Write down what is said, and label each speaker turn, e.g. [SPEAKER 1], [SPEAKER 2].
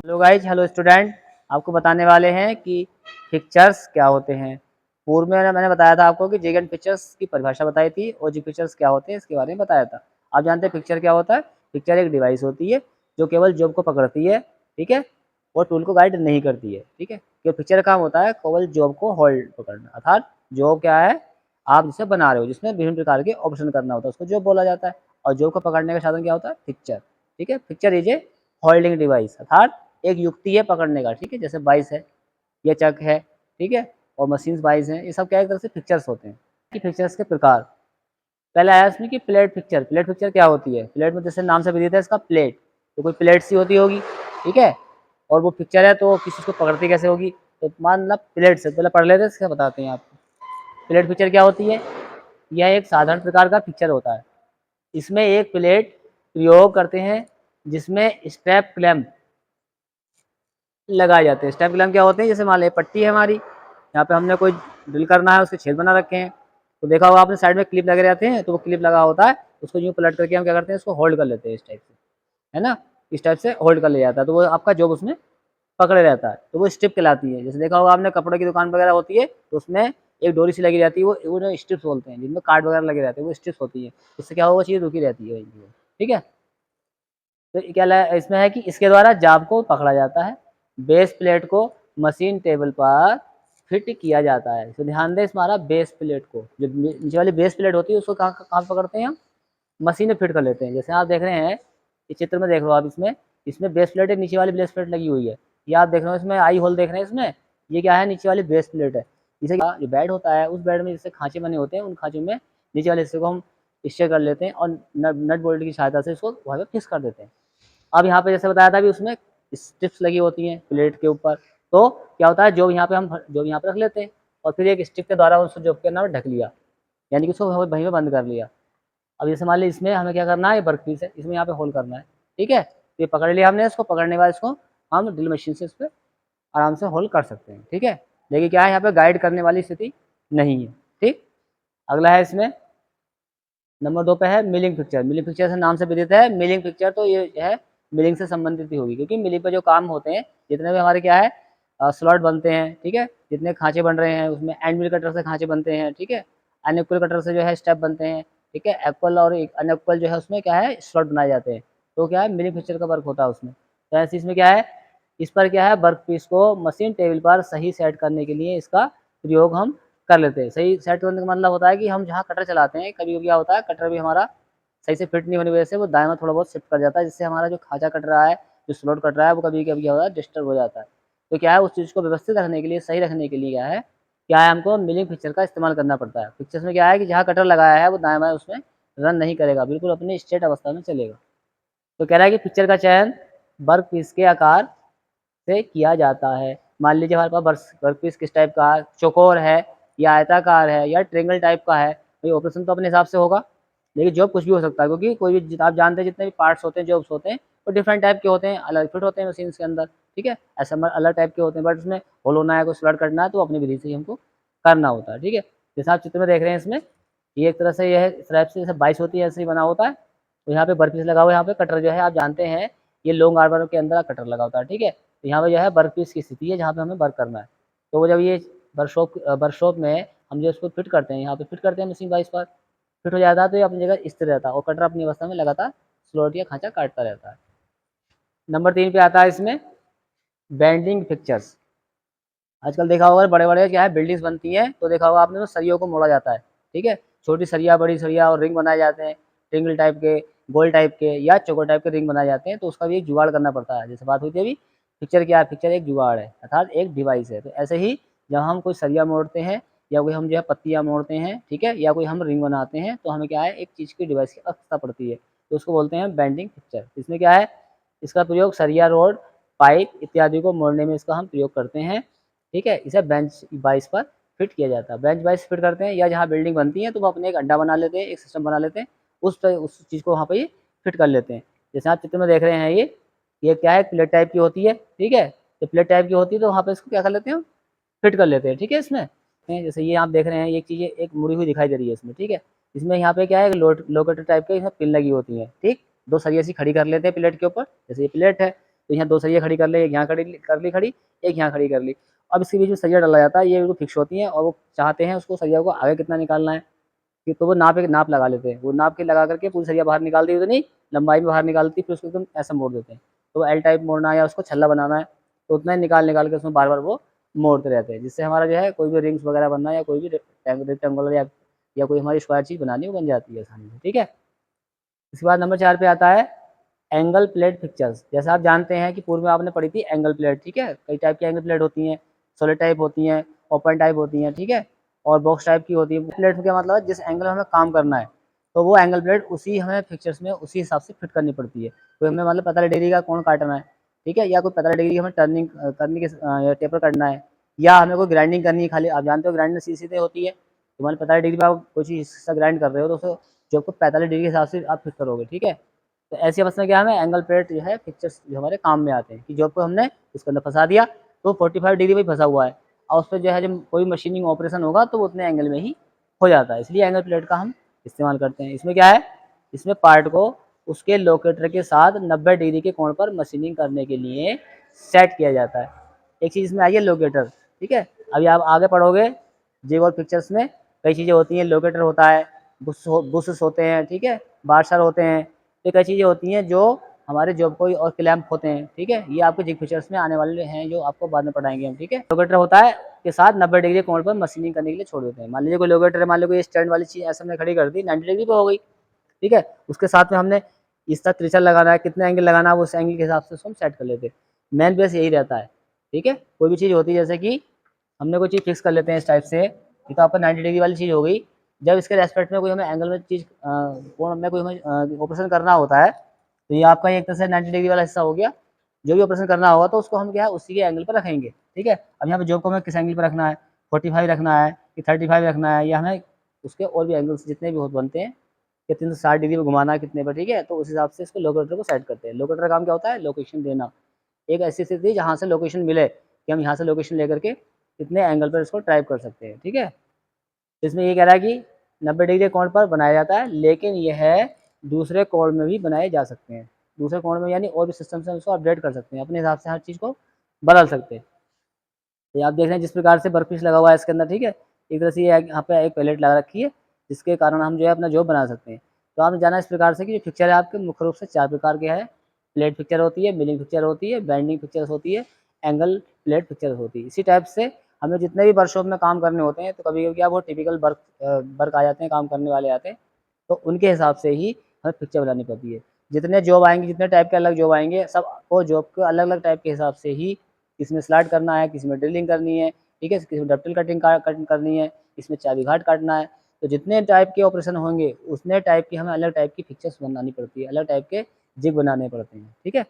[SPEAKER 1] Hello guys, hello student. आपको बताने वाले हैं कि पिक्चर्स क्या होते हैं। पूर्व में मैंने बताया था आपको कि जिग पिक्चर्स की परिभाषा बताई थी और जी पिक्चर्स क्या होते हैं इसके बारे में बताया था। आप जानते हैं पिक्चर क्या होता है। पिक्चर एक डिवाइस होती है जो केवल जॉब को पकड़ती है, ठीक है, और टूल को गाइड नहीं करती है, ठीक है। क्योंकि पिक्चर का काम होता है केवल जॉब को होल्ड पकड़ना, अर्थात जॉब क्या है, आप जिसे बना रहे हो जिसमें विभिन्न प्रकार के ऑप्शन करना होता है उसको जॉब बोला जाता है। और जॉब को पकड़ने का साधन क्या होता है, पिक्चर, ठीक है। Picture is a holding device, अर्थात एक युक्ति है पकड़ने का, ठीक है। जैसे बाइस है, ये चक है, ठीक है, और मशीन्स बाइस हैं, ये सब क्या एक तरह से पिक्चर्स होते हैं। कि पिक्चर्स के प्रकार पहले आया इसमें कि प्लेट पिक्चर। प्लेट पिक्चर क्या होती है, प्लेट में जैसे नाम से विदित है इसका प्लेट, तो कोई प्लेट सी होती होगी, ठीक है, और वो पिक्चर है तो किसी को पकड़ती कैसे होगी, तो मान लो प्लेट से पहले पढ़ लेते हैं, इसका बताते हैं आपको। प्लेट पिक्चर क्या होती है, यह एक साधारण प्रकार का पिक्चर होता है। इसमें एक प्लेट प्रयोग करते हैं जिसमें स्ट्रैप क्लैंप लगाए जाते हैं। स्टेप क्लैंप क्या होते हैं, जैसे मान लीजिए पट्टी है हमारी, यहाँ पे हमने कोई ड्रिल करना है, उसके छेद बना रखे हैं, तो देखा होगा आपने साइड में क्लिप लगे रहते हैं, तो वो क्लिप लगा होता है, उसको यूँ पलट करके हम क्या करते हैं, उसको होल्ड कर लेते हैं इस टाइप से, है ना। इस टाइप से होल्ड कर लिया जाता है, तो वो आपका जॉब उसमें पकड़े रहता है, तो वो स्ट्रिप कहलाती है। जैसे देखा होगा आपने कपड़े की दुकान वगैरह होती है, तो उसमें एक डोरी सी लगी रहती है, वो स्ट्रिप्स बोलते हैं, जिनमें कार्ड वगैरह लगे रहते हैं, वो स्ट्रिप्स होती है। उससे क्या होगा, चीज़ रुकी रहती है, ठीक है। तो क्या इसमें है कि इसके द्वारा जाब को पकड़ा जाता है। बेस प्लेट को मशीन टेबल पर फिट किया जाता है। तो ध्यान दें, हमारा बेस प्लेट को, जो नीचे वाली बेस प्लेट होती है उसको कहाँ कहाँ पकड़ते हैं हम, मशीन में फिट कर लेते हैं। जैसे आप देख रहे हैं इस चित्र में, देख लो आप, इसमें इसमें बेस प्लेट है, नीचे वाली बेस प्लेट लगी हुई है। ये आप देख रहे हो, इसमें आई होल देख रहे हैं इसमें, ये क्या है, नीचे वाली बेस प्लेट है। इसे जो बेड होता है, उस बेड में जैसे खांचे बने होते हैं, उन खांचों में नीचे वाले हिस्से को हम स्टेयर कर लेते हैं और नट बोल्ट की सहायता से इसको वहाँ पे फिक्स कर देते हैं। अब यहाँ पे जैसे बताया था भी, उसमें स्ट्रिप्स लगी होती हैं प्लेट के ऊपर, तो क्या होता है, जो यहाँ पे हम जो यहाँ पे रख लेते हैं और फिर एक स्टिक के द्वारा उसको जॉब के अंदर ढक लिया, यानी कि उसको वहीं पे बंद कर लिया। अब जैसे मान लीजिए इसमें हमें क्या करना है, ये वर्क पीस है, इसमें यहाँ पे होल करना है, ठीक है। तो ये पकड़ लिया हमने, इसको पकड़ने के बाद इसको हम ड्रिल मशीन से इस पर आराम से होल कर सकते हैं, ठीक है। लेकिन क्या है, यहाँ पे गाइड करने वाली स्थिति नहीं है, ठीक। अगला है इसमें नंबर 2 पे है मिलिंग पिक्चर। मिलिंग पिक्चर से नाम से विदित है, मिलिंग पिक्चर तो ये है मिलिंग से संबंधित ही होगी, क्योंकि मिलिंग पे जो काम होते हैं, जितने भी हमारे क्या है स्लॉट बनते हैं, ठीक है, जितने खांचे बन रहे हैं उसमें एंड मिल कटर से खांचे बनते हैं, ठीक है, अनइक्वल कटर से जो है स्टेप बनते हैं, ठीक है, इक्वल और अनइक्वल जो है उसमें क्या है स्लॉट बनाए जाते हैं। तो क्या है, मिलिंग पिक्चर का वर्क होता है उसमें। तो ऐसे इसमें क्या है, इस पर क्या है, वर्क पीस को मशीन टेबल पर सही सेट करने के लिए इसका प्रयोग हम कर लेते हैं। सही सेट करने का मतलब होता है कि हम जहाँ कटर चलाते हैं, कभी कभी क्या होता है, कटर भी हमारा सही से फिट नहीं होने की वजह से वो दाएं में थोड़ा बहुत शिफ्ट कर जाता है, जिससे हमारा जो खांचा कट रहा है, जो स्लॉट कट रहा है, वो कभी कभी क्या होता है, डिस्टर्ब हो जाता है। तो क्या है, उस चीज़ को व्यवस्थित रखने के लिए, सही रखने के लिए क्या है, हमको मिलिंग पिक्चर का इस्तेमाल करना पड़ता है। पिक्चर्स में क्या है कि जहाँ कटर लगाया है वो दाएं बाएं उसमें रन नहीं करेगा, बिल्कुल अपनी स्ट्रेट अवस्था में चलेगा। तो कह रहा है कि पिक्चर का चयन वर्क पीस के आकार से किया जाता है। मान लीजिए हमारे पास वर्कपीस किस टाइप का है, चौकोर है या आयताकार है या ट्रेंगल टाइप का है, भाई ऑपरेशन तो अपने हिसाब से होगा, लेकिन जॉब कुछ भी हो सकता है, क्योंकि कोई भी आप जानते हैं जितने भी पार्ट्स होते हैं, जॉब्स होते हैं, वो डिफरेंट टाइप के होते हैं, अलग फिट होते हैं मशीन के अंदर, ठीक है, ऐसा अलग टाइप के होते हैं, बट उसमें होल होना है, कोई स्लॉट करना है, तो अपनी विधि से ही हमको करना होता है, ठीक है। जैसे आप चित्र में देख रहे हैं इसमें, ये एक तरह से यह स्लैब से जैसे 22 होती है ऐसे ही बना होता है। तो यहाँ पे वर्कपीस लगा हुआ है, यहाँ पे कटर जो है आप जानते हैं, ये लॉन्ग आर्मर के अंदर कटर लगा होता है, ठीक है। तो यहाँ पे जो है वर्कपीस की स्थिति है जहाँ पे हमें वर्क करना है। तो वो जब ये वर्कशॉप में हम जो इसको फिट करते हैं, यहाँ पे फिट करते हैं मशीन वाइज पर, फिट हो जाता है, तो ये अपनी जगह स्थिर रहता है और कटर अपनी अवस्था में लगातार स्लॉट या खांचा काटता रहता है। नंबर 3 पे आता है इसमें बेंडिंग पिक्चर्स। आजकल देखा होगा बड़े बड़े क्या है बिल्डिंग्स बनती हैं, तो देखा होगा आपने, तो सरियों को मोड़ा जाता है, ठीक है, छोटी सरिया बड़ी सरिया और रिंग बनाए जाते हैं, ट्रिंगल टाइप के, गोल टाइप के या चौकोर टाइप के रिंग बनाए जाते हैं, तो उसका भी एक जुगाड़ करना पड़ता है। जैसे बात हुई थी अभी, पिक्चर क्या है, पिक्चर एक जुगाड़ है, अर्थात एक डिवाइस है। तो ऐसे ही जब हम कोई सरिया मोड़ते हैं या कोई हम जो है पत्तियाँ मोड़ते हैं, ठीक है, या कोई हम रिंग बनाते हैं, तो हमें क्या है, एक चीज़ की डिवाइस की आवश्यकता पड़ती है, तो उसको बोलते हैं बेंडिंग पिक्चर। इसमें क्या है, इसका प्रयोग सरिया, रोड, पाइप इत्यादि को मोड़ने में इसका हम प्रयोग करते हैं, ठीक है। इसे बेंच वाइज पर फिट किया जाता है, बेंच वाइज फिट करते हैं, या जहाँ बिल्डिंग बनती है तो वो अपने एक अड्डा बना लेते हैं, एक सिस्टम बना लेते हैं, उस चीज़ को वहाँ पर ये फिट कर लेते हैं। जैसे आप चित्र में देख रहे हैं, ये क्या है, प्लेट टाइप की होती है, ठीक है, तो प्लेट टाइप की होती है, तो वहाँ पर इसको क्या कर लेते हैं, फिट कर लेते हैं, ठीक है। इसमें जैसे ये आप देख रहे हैं, ये चीज़ें एक मुड़ी हुई दिखाई दे रही है इसमें, ठीक है, इसमें यहाँ पे क्या है, लोकेटर टाइप के इसमें पिन लगी होती है, ठीक, दो सरिया सी खड़ी कर लेते हैं प्लेट के ऊपर, जैसे ये प्लेट है, तो यहाँ 2 सरिया खड़ी कर ले, एक यहाँ खड़ी कर ली खड़ी, एक यहाँ खड़ी कर ली। अब इसके बीच में सरिया डाला जाता है, ये बिल्कुल फिक्स होती हैं और वो चाहते हैं उसको सरिया को आगे कितना निकालना है, कि तो वो नाप लगा लेते हैं। वो नाप के लगा करके पूरी सरिया बाहर निकाल दी, उतनी लंबाई में बाहर निकालती, फिर उसको एकदम ऐसा मोड़ देते हैं। तो एल टाइप मोड़ना है या उसको छल्ला बनाना है, तो उतना ही निकाल के उसमें बार-बार वो मोड़ते रहते हैं, जिससे हमारा जो है कोई भी रिंग्स वगैरह बनना है या कोई भी रेक्टेंगुलर या कोई हमारी स्क्वायर चीज़ बनानी है, वो बन जाती है आसानी से, ठीक है। इसके बाद नंबर 4 पे आता है एंगल प्लेट पिक्चर्स। जैसे आप जानते हैं कि पूर्व में आपने पढ़ी थी एंगल प्लेट, ठीक है। कई टाइप की एंगल प्लेट होती हैं, सॉलिड टाइप होती हैं, ओपन टाइप होती हैं, ठीक है, और बॉक्स टाइप की होती है। प्लेट में क्या मतलब है, जिस एंगल में हमें काम करना है, तो वो एंगल प्लेट उसी हमें पिक्चर्स में उसी हिसाब से फिट करनी पड़ती है। कोई हमें मतलब 45 डिग्री का कोण काटना है, ठीक है, या कोई 45 डिग्री हमें टर्निंग करने के टेपर करना है, या हमें कोई ग्राइंडिंग करनी है खाली। आप जानते हो ग्राइंडर सीधे होती है, तो मान 45 डिग्री पे आप कोई चीज़ ग्राइंड कर रहे हो, तो उसको जो आपको 45 डिग्री के हिसाब से आप फिट करोगे, ठीक है। तो ऐसी अवस्था में क्या हमें एंगल प्लेट जो है पिक्चर्स जो हमारे काम में आते हैं, कि जॉब को हमने उसके अंदर फंसा दिया, तो 45 डिग्री में फंसा हुआ है, और उस पर जो है जब कोई मशीनिंग ऑपरेशन होगा तो वो उतने एंगल में ही हो जाता है। इसलिए एंगल प्लेट का हम इस्तेमाल करते हैं। इसमें क्या है, इसमें पार्ट को उसके लोकेटर के साथ 90 डिग्री के कोण पर मशीनिंग करने के लिए सेट किया जाता है। एक चीज़ इसमें आई है लोकेटर, ठीक है। अभी आप आगे पढ़ोगे जिग और पिक्चर्स में कई चीज़ें होती हैं, लोकेटर होता है, बुशेस होते हैं, ठीक है, बारसर होते हैं। ये कई चीज़ें होती हैं जो हमारे जॉब कोई और क्लैंप होते हैं, ठीक है। ये आपके जिग फीचर्स में आने वाले हैं, जो आपको बाद में पढ़ाएंगे हम, ठीक है। लोकेटर होता है के साथ 90 डिग्री कोण पर मशीनिंग करने के लिए छोड़ देते हैं। मान लीजिए कोई लोकेटर है, मान लो कोई स्टैंड वाली चीज़ ऐसे हमने खड़ी कर दी, 90 डिग्री पे हो गई, ठीक है। उसके साथ में हमने इस तक त्रिचल लगाना है, कितने एंगल लगाना है, वो उस एंगल के हिसाब से उसको हम सेट कर लेते हैं। मेन बेस यही रहता है, ठीक है। कोई भी चीज़ होती है जैसे कि हमने कोई चीज़ फिक्स कर लेते हैं इस टाइप से, ये तो आपका 90 डिग्री वाली चीज़ हो गई। जब इसके रेस्पेक्ट में कोई हमें एंगल में चीज़ कोण में कोई हमें ऑपरेशन करना होता है, तो ये आपका एक तरह से 90 डिग्री वाला हिस्सा हो गया। जो भी ऑपरेशन करना होगा तो उसको हम क्या है उसी के एंगल पर रखेंगे, ठीक है। अब यहाँ पे जॉब को हमें किस एंगल पर रखना है, 45 रखना है कि 35 रखना है, या हमें उसके और भी एंगल्स जितने भी बनते हैं कि 360 डिग्री में घुमाना है कितने पर, ठीक है। तो उस हिसाब से इसको लोकेटर को सेट करते हैं। लोकेटर का काम क्या होता है, लोकेशन देना। एक ऐसी स्थिति जहाँ से लोकेशन मिले कि हम यहाँ से लोकेशन लेकर के कितने एंगल पर इसको ट्राइप कर सकते हैं, ठीक है। इसमें ये कह रहा है कि 90 डिग्री कोण पर बनाया जाता है, लेकिन यह दूसरे कोण में भी बनाए जा सकते हैं। दूसरे कोण में यानी और भी सिस्टम से हम इसको अपडेट कर सकते हैं, अपने हिसाब से हर चीज़ को बदल सकते हैं। तो ये आप देख रहे हैं जिस प्रकार से वर्कपीस लगा हुआ है इसके अंदर, ठीक है। एक तरह से ये यहाँ पे एक पैलेट लगा रखी है, जिसके कारण हम जो है अपना जॉब बना सकते हैं। तो आपने जाना इस प्रकार से कि जो पिक्चर है आपके मुख्य रूप से 4 प्रकार के हैं। प्लेट पिक्चर होती है, मिलिंग पिक्चर होती है, बेंडिंग पिक्चर्स होती है, एंगल प्लेट पिक्चर्स होती है। इसी टाइप से हमें जितने भी वर्कशॉप में काम करने होते हैं, तो कभी-कभी क्या वो टिपिकल वर्क आ जाते हैं, काम करने वाले आते हैं, तो उनके हिसाब से ही हमें पिक्चर बनानी पड़ती है। जितने जॉब आएँगे, जितने टाइप के अलग जॉब आएँगे, सबको जॉब को अलग-अलग टाइप के हिसाब से ही किसी में स्लाइड करना है, किसी में ड्रिलिंग करनी है, ठीक है, किसी में डक्टल कटिंग करनी है, इसमें चाबी घाट काटना है। तो जितने टाइप के ऑपरेशन होंगे, उतने टाइप की हमें अलग टाइप की पिक्चर्स बनानी पड़ती है, अलग टाइप के जिग बनाने पड़ते हैं, ठीक है।